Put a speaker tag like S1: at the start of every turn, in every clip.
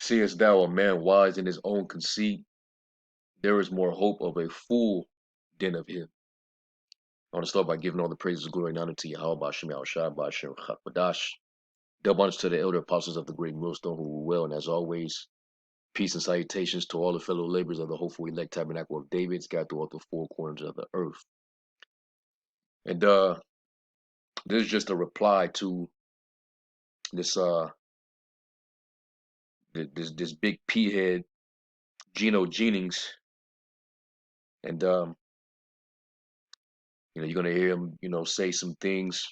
S1: Seest thou a man wise in his own conceit? There is more hope of a fool than of him. I want to start by giving all the praises, glory, and honor to Yahweh, Bashem, Yahushua, Bashem, Chakbadash. Double honors to the elder apostles of the great millstone who rule well, and as always, peace and salutations to all the fellow laborers of the hopeful elect tabernacle of David, scattered throughout the four corners of the earth. And this is just a reply to this this big P head, Gino Jennings, and you're gonna hear him, say some things,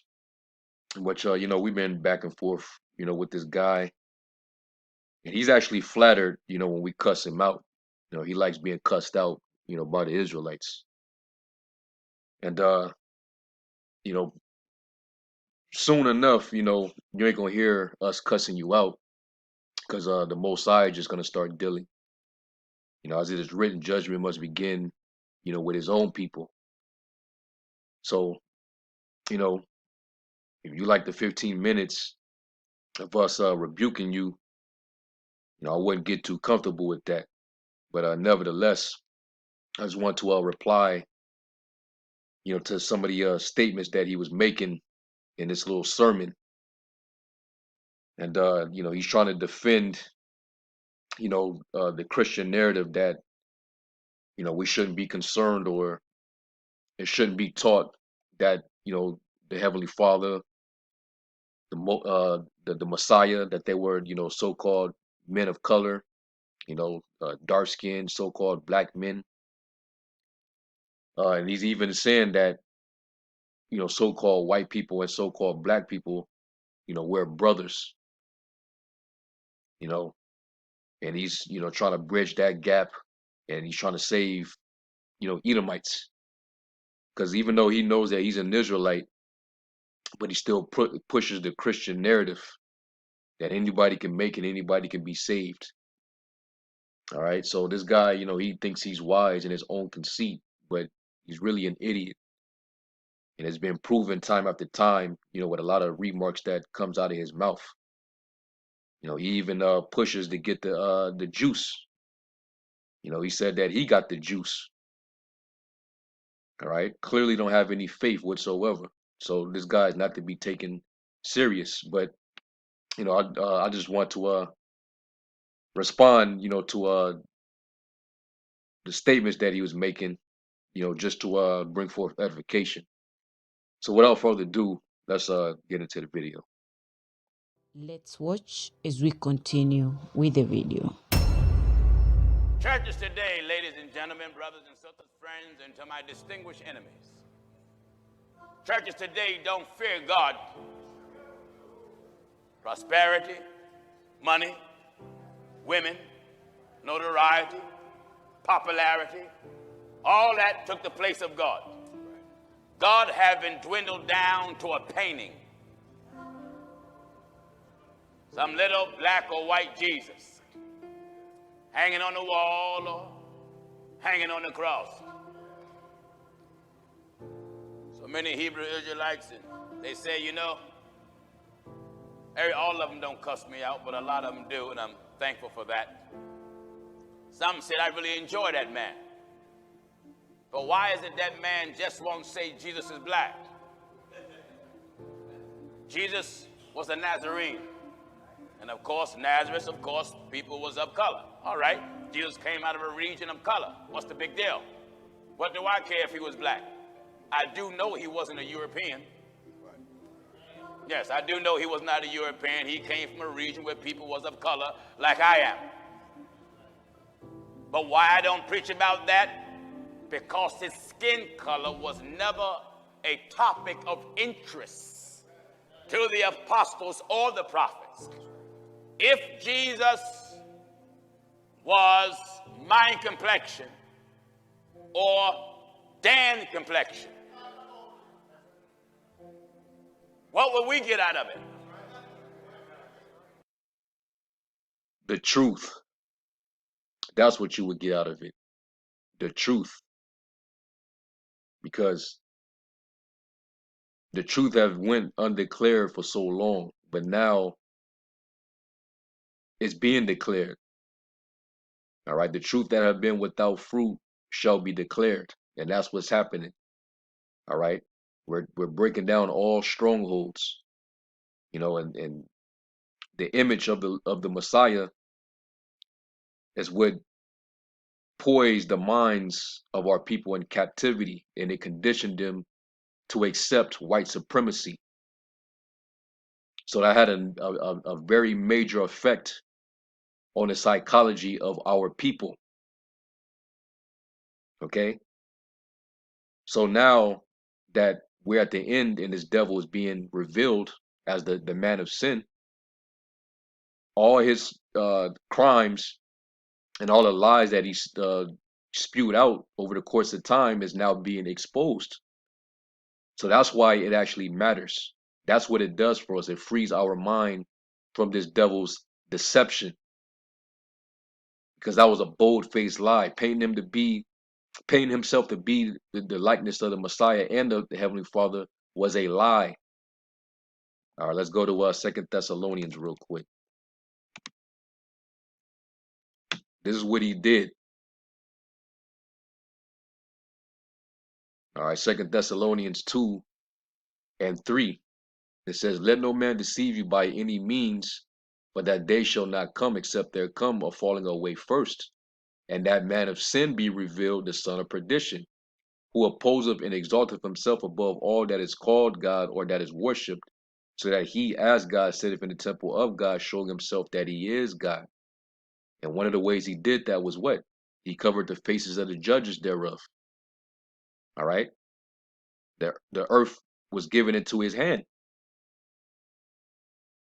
S1: which we've been back and forth, with this guy, and he's actually flattered, when we cuss him out. He likes being cussed out, by the Israelites, and you know, soon enough, you ain't gonna hear us cussing you out, because the Most High is just gonna start dealing. As it is written, judgment must begin, with his own people. So, you know, if you like the 15 minutes of us rebuking you, I wouldn't get too comfortable with that. But nevertheless, I just want to reply, to some of the statements that he was making in this little sermon. And, he's trying to defend, the Christian narrative that, we shouldn't be concerned, or it shouldn't be taught that, the Heavenly Father, the Messiah, that they were, so-called men of color, dark-skinned, so-called black men. And he's even saying that, so-called white people and so-called black people, we're brothers, you know, and he's, trying to bridge that gap, and he's trying to save, Edomites. Because even though he knows that he's an Israelite, but he still pushes the Christian narrative that anybody can make it, anybody can be saved. All right. So this guy, he thinks he's wise in his own conceit, but he's really an idiot. And it's been proven time after time, with a lot of remarks that comes out of his mouth. He even pushes to get the juice. He said that he got the juice. All right. Clearly don't have any faith whatsoever. So this guy is not to be taken serious. But I just want to respond, to the statements that he was making, just to bring forth edification. So without further ado, let's get into the video.
S2: Let's watch as we continue with the video.
S3: Churches today, ladies and gentlemen, brothers and sisters, friends, and to my distinguished enemies. Churches today don't fear God. Prosperity, money, women, notoriety, popularity, all that took the place of God. God having dwindled down to a painting. Some little black or white Jesus hanging on the wall or hanging on the cross. So many Hebrew Israelites, and they say, all of them don't cuss me out, but a lot of them do, and I'm thankful for that. Some said, I really enjoy that man. But why is it that man just won't say Jesus is black? Jesus was a Nazarene. And of course, Nazareth, people was of color. All right, Jesus came out of a region of color. What's the big deal? What do I care if he was black? I do know he wasn't a European. Yes, I do know he was not a European. He came from a region where people was of color like I am. But why I don't preach about that? Because his skin color was never a topic of interest to the apostles or the prophets. If Jesus was my complexion or Dan's complexion, what would we get out of it?
S1: The truth. That's what you would get out of it. The truth. Because the truth have went undeclared for so long, but now it's being declared. All right. The truth that have been without fruit shall be declared. And that's what's happening. All right. We're breaking down all strongholds, and the image of the Messiah is what poised the minds of our people in captivity, and it conditioned them to accept white supremacy. So that had a very major effect on the psychology of our people. Okay. So now that we're at the end and this devil is being revealed as the man of sin, all his crimes and all the lies that he's spewed out over the course of time is now being exposed. So that's why it actually matters. That's what it does for us. It frees our mind from this devil's deception, because that was a bold-faced lie, painting himself to be the likeness of the Messiah and the Heavenly Father was a lie. All right, let's go to Second Thessalonians real quick. This is what he did. All right, Second Thessalonians 2:3. It says, "Let no man deceive you by any means, but that day shall not come except there come a falling away first, and that man of sin be revealed, the son of perdition, who opposeth and exalteth himself above all that is called God or that is worshipped, so that he as God sitteth in the temple of God, showing himself that he is God." And one of the ways he did that was what? He covered the faces of the judges thereof. All right. The earth was given into his hand.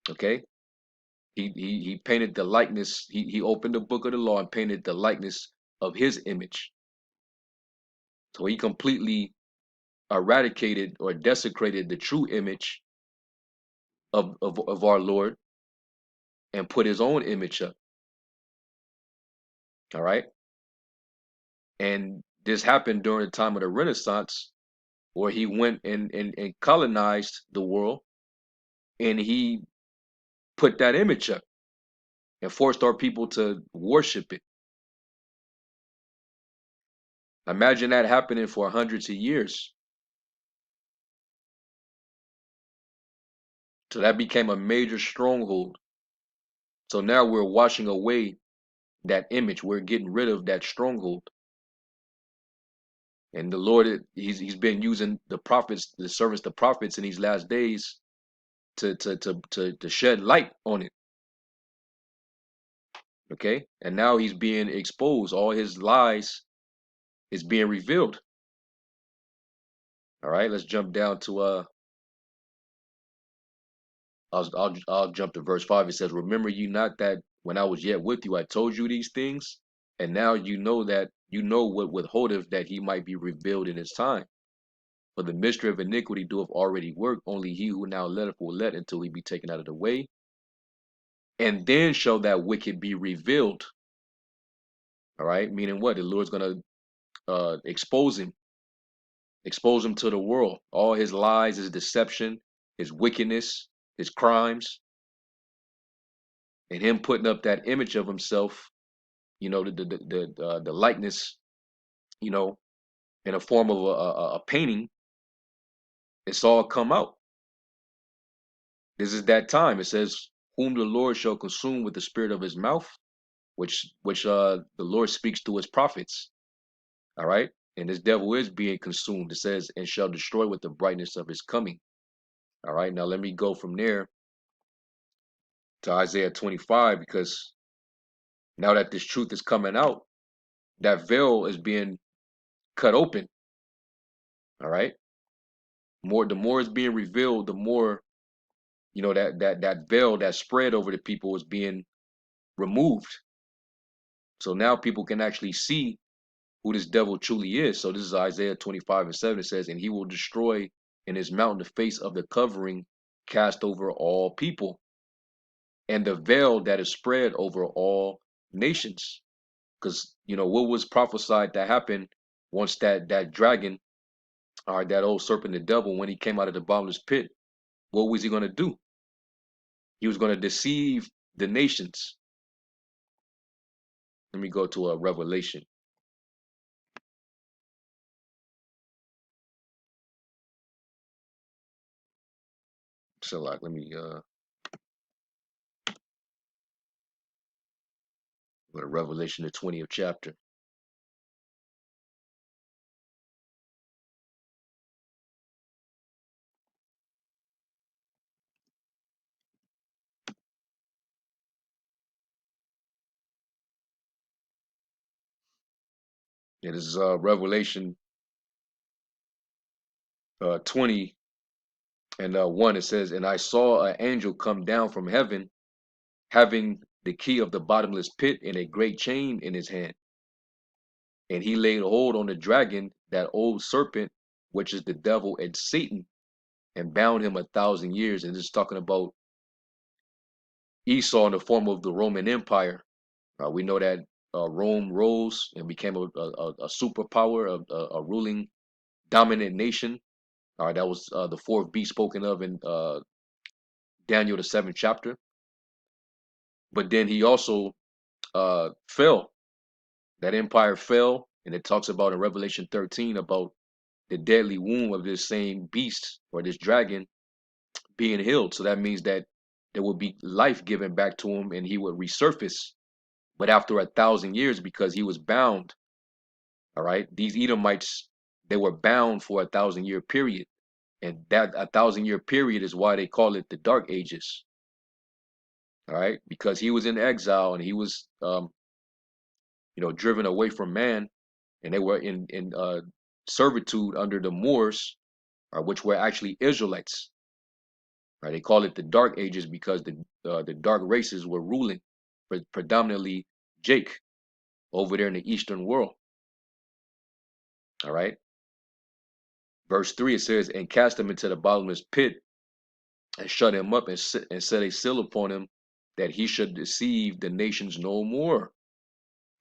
S1: Okay. He painted the likeness. He opened the book of the law and painted the likeness of his image. So he completely eradicated or desecrated the true image of our Lord and put his own image up. All right. And this happened during the time of the Renaissance, where he went and colonized the world, and he put that image up and forced our people to worship it. Imagine that happening for hundreds of years. So that became a major stronghold. So now we're washing away that image. We're getting rid of that stronghold. And the Lord, he's been using the prophets, the servants, the prophets in these last days to shed light on it. Okay. And now he's being exposed. All his lies is being revealed. All right. Let's jump down to I'll jump to verse 5. It says, "Remember you not that when I was yet with you, I told you these things, and now you know what withholdeth that he might be revealed in his time. For the mystery of iniquity doeth already work, only he who now letteth will let until he be taken out of the way. And then shall that wicked be revealed." All right, meaning what? The Lord's gonna expose him to the world, all his lies, his deception, his wickedness, his crimes, and him putting up that image of himself, the likeness, you know, in a form of a painting. It's all come out. This is that time. It says, "Whom the Lord shall consume with the spirit of his mouth," which the Lord speaks to his prophets. All right, and this devil is being consumed. It says, "And shall destroy with the brightness of his coming." All right, now let me go from there to Isaiah 25, because now that this truth is coming out, that veil is being cut open. All right, the more it's being revealed, the more, that veil that spread over the people is being removed. So now people can actually see who this devil truly is. So this is Isaiah 25:7. It says, "And he will destroy in his mountain the face of the covering cast over all people, and the veil that is spread over all nations." Because what was prophesied to happen once that dragon, or that old serpent, the devil, when he came out of the bottomless pit, what was he going to do? He was going to deceive the nations. Let me go to a Revelation. So like, let me go to Revelation, the 20th chapter. It is Revelation 20 and 1. It says, "And I saw an angel come down from heaven, having the key of the bottomless pit and a great chain in his hand. And he laid hold on the dragon, that old serpent, which is the devil and Satan, and bound him 1,000 years." And this is talking about Esau in the form of the Roman Empire. We know that Rome rose and became a superpower, a ruling, dominant nation. That was the fourth beast spoken of in Daniel, the 7th chapter. But then he also fell. That empire fell, and it talks about in Revelation 13 about the deadly wound of this same beast or this dragon being healed. So that means that there would be life given back to him, and he would resurface, but after 1,000 years, because he was bound. All right, these Edomites, they were bound for 1,000 year period, and that 1,000 year period is why they call it the Dark Ages. All right, because he was in exile and he was, driven away from man, and they were in servitude under the Moors, which were actually Israelites. Right, they call it the Dark Ages because the dark races were ruling, predominantly Jake over there in the Eastern world. All right, verse 3, it says, "And cast him into the bottomless pit, and shut him up, and set a seal upon him, that he should deceive the nations no more,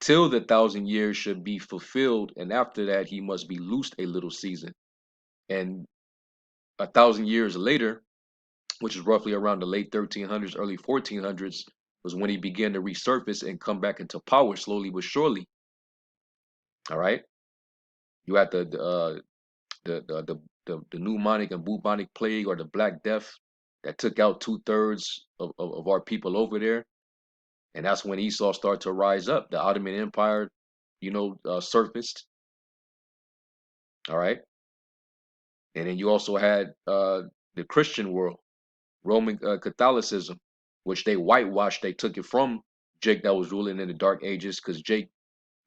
S1: till the 1,000 years should be fulfilled, and after that he must be loosed a little season." And 1,000 years later, which is roughly around the late 1300s, early 1400s, was when he began to resurface and come back into power slowly but surely. All right, you had the pneumonic and bubonic plague, or the Black Death, that took out 2/3 of our people over there. And that's when Esau started to rise up. The Ottoman Empire, surfaced. All right. And then you also had the Christian world, Roman Catholicism, which they whitewashed. They took it from Jake that was ruling in the Dark Ages, because Jake,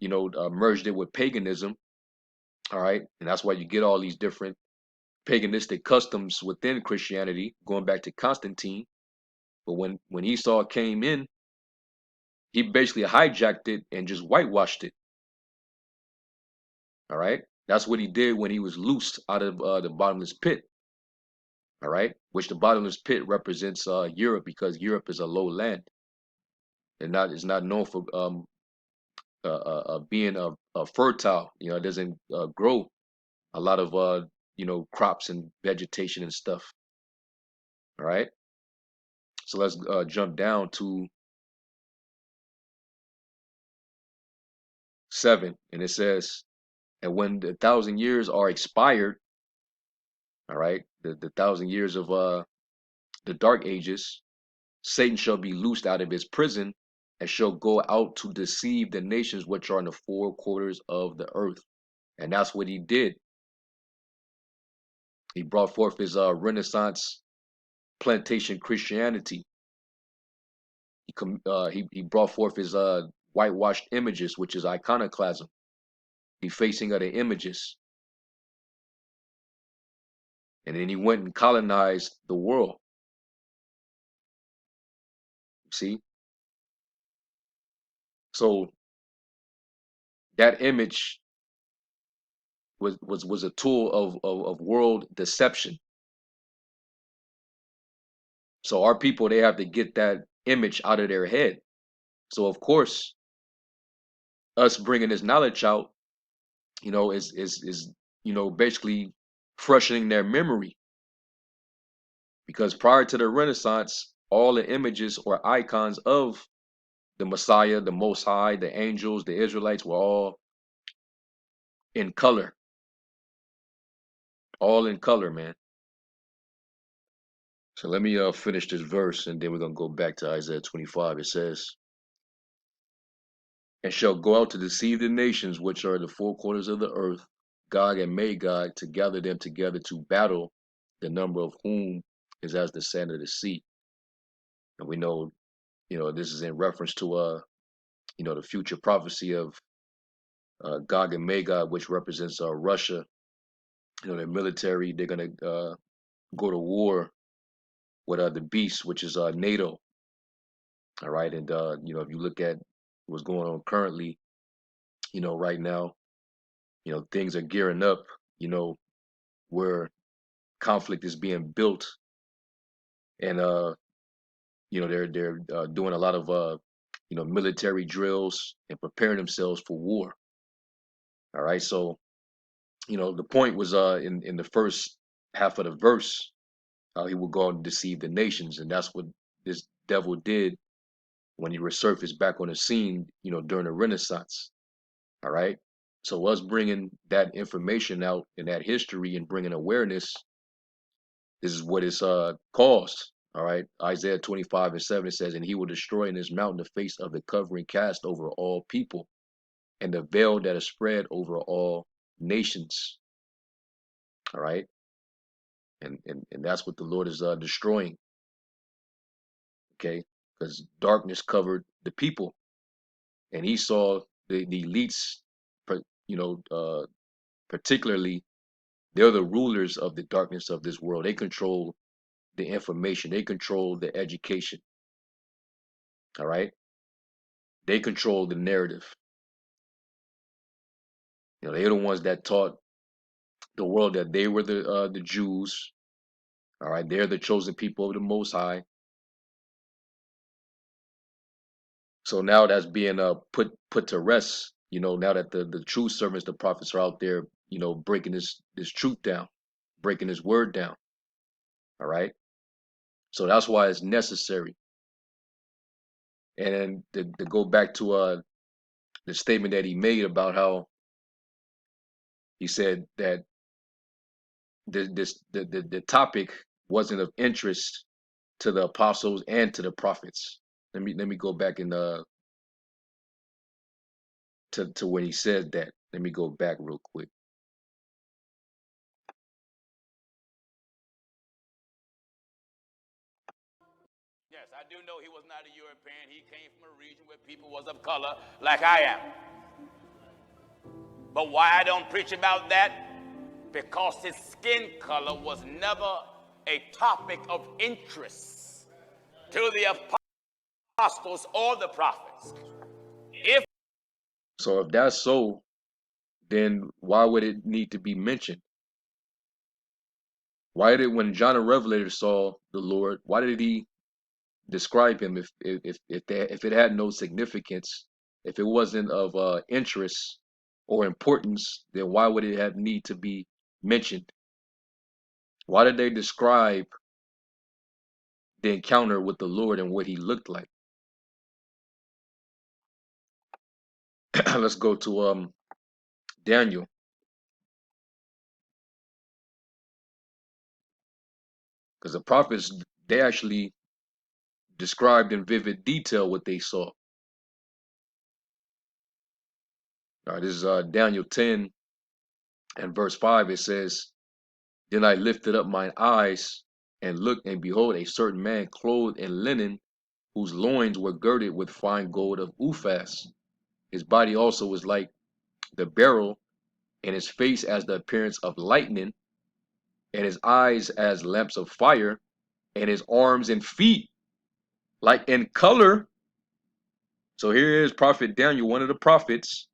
S1: merged it with paganism. All right. And that's why you get all these different paganistic customs within Christianity, going back to Constantine. But when Esau came in, he basically hijacked it and just whitewashed it. All right. That's what he did when he was loosed out of the bottomless pit. All right. Which the bottomless pit represents Europe, because Europe is a low land and is not known for being fertile. It doesn't grow a lot of crops and vegetation and stuff. All right. So let's jump down to 7, and it says, "And when the 1,000 years are expired," all right, the 1,000 years of the Dark Ages, "Satan shall be loosed out of his prison, and shall go out to deceive the nations which are in the four quarters of the earth." And that's what he did. He brought forth his Renaissance plantation Christianity. He brought forth his whitewashed images, which is iconoclasm, defacing of the images. And then he went and colonized the world. See? So that image was a tool of world deception. So our people, they have to get that image out of their head. So of course, us bringing this knowledge out, is basically freshening their memory, because prior to the Renaissance, all the images or icons of the Messiah, the Most High, the angels, the Israelites were in color, all in color, man. So let me finish this verse, and then we're gonna go back to Isaiah 25. It says, "And shall go out to deceive the nations which are in the four corners of the earth, Gog and Magog, to gather them together to battle, the number of whom is as the sand of the sea." And we know, this is in reference to the future prophecy of Gog and Magog, which represents Russia. Their military, they're gonna go to war with the beast, which is NATO. All right, and if you look at what's going on currently, right now, things are gearing up, where conflict is being built, and they're doing a lot of military drills and preparing themselves for war. All right, so the point was in the first half of the verse, he will go and deceive the nations, and that's what this devil did when he resurfaced back on the scene, during the Renaissance. All right. So us bringing that information out in that history and bringing awareness, this is what it's caused. All right. Isaiah 25:7, it says, "And he will destroy in his mountain the face of the covering cast over all people, and the veil that is spread over all nations." All right. And that's what the Lord is destroying. Okay. Because darkness covered the people, and he saw the elites, you know, uh, particularly, they're the rulers of the darkness of this world. They control the information. They control the education. All right. They control the narrative. They're the ones that taught the world that they were the Jews. All right. They're the chosen people of the Most High. So now that's being put to rest. Now that the true servants, the prophets, are out there, breaking this truth down, breaking this word down. All right. So that's why it's necessary. And to go back to the statement that he made about how he said that the topic wasn't of interest to the apostles and to the prophets. Let me go back and to when he said that. Let me go back real quick.
S3: Yes, I do know he was not a European. He came from a region where people was of color, like I am. But why I don't preach about that? Because his skin color was never a topic of interest to the apostles or the prophets.
S1: So if that's so, then why would it need to be mentioned? Why did, when John the Revelator saw the Lord, why did he describe him if it had no significance, if it wasn't of interest or importance, then why would it have need to be mentioned? Why did they describe the encounter with the Lord and what he looked like? Let's go to Daniel, because the prophets, they actually described in vivid detail what they saw. All right, this is Daniel 10 and verse 5. It says, "Then I lifted up mine eyes and looked, and behold, a certain man clothed in linen, whose loins were girded with fine gold of Uphaz. His body also was like the beryl, and his face as the appearance of lightning, and his eyes as lamps of fire, and his arms and feet like in color." So here is Prophet Daniel, one of the prophets,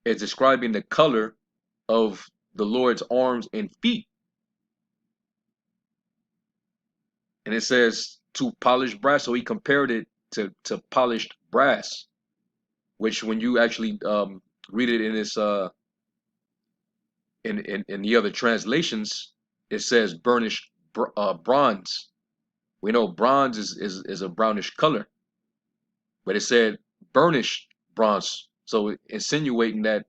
S1: is describing the color of the Lord's arms and feet. And it says to polished brass. So he compared it to polished brass, which when you actually read it in its in the other translations, it says burnished bronze. We know bronze is a brownish color. but it said burnished bronze. So insinuating that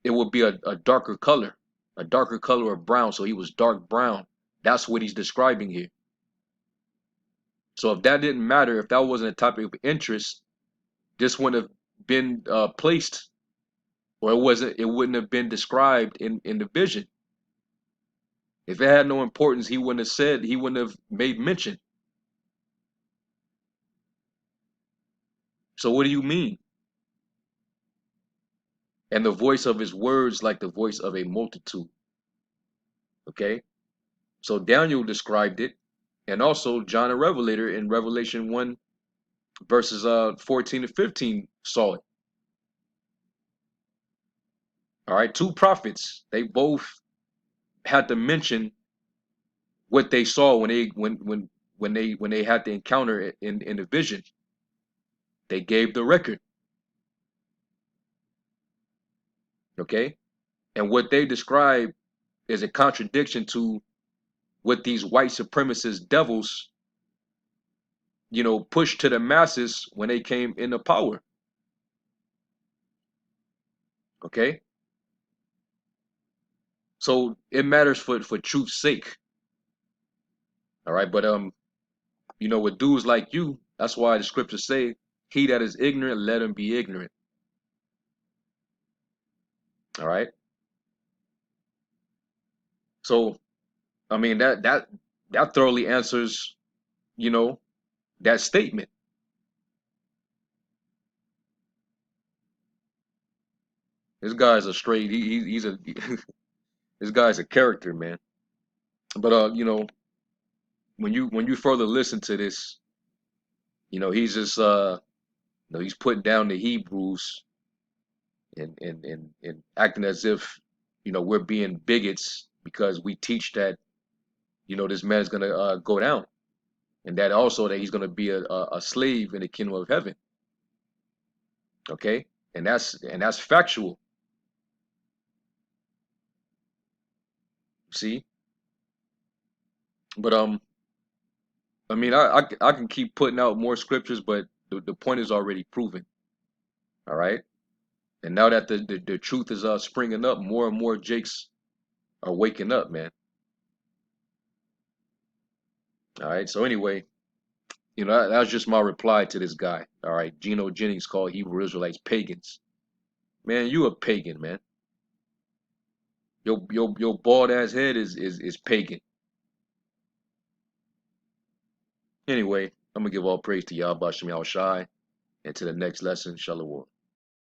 S1: it would be a darker color of brown. So he was dark brown. That's what he's describing here. So if that didn't matter, if that wasn't a topic of interest, this wouldn't have been placed, or it wouldn't have been described in the vision. If it had no importance, he wouldn't have said, he wouldn't have made mention. So what do you mean? And the voice of his words like the voice of a multitude. Okay? So Daniel described it, and also John the Revelator in Revelation 1 verses 14 to 15 saw it. All right, two prophets, they both had to mention what they saw when they had the encounter in the vision. They gave the record. Okay? And what they describe is a contradiction to what these white supremacist devils, pushed to the masses when they came into power. Okay? So it matters for truth's sake. All right, but with dudes like you, that's why the scriptures say, he that is ignorant, let him be ignorant. All right. So I mean that thoroughly answers, you know, that statement. This guy's a straight he's a this guy's a character, man. But when you further listen to this, he's just he's putting down the Hebrews and acting as if, we're being bigots because we teach that, this man's gonna go down, and that also that he's gonna be a slave in the kingdom of heaven. Okay, and that's factual. See, but I mean, I can keep putting out more scriptures, but the point is already proven. All right, and now that the truth is springing up, more and more Jakes are waking up, man. All right, so anyway, that was just my reply to this guy. All right, Gino Jennings called Hebrew Israelites pagans. Man, you a pagan, man. Your bald ass head is pagan. Anyway, I'm gonna give all praise to Yahweh Shem Shai, and to the next lesson, Shalom.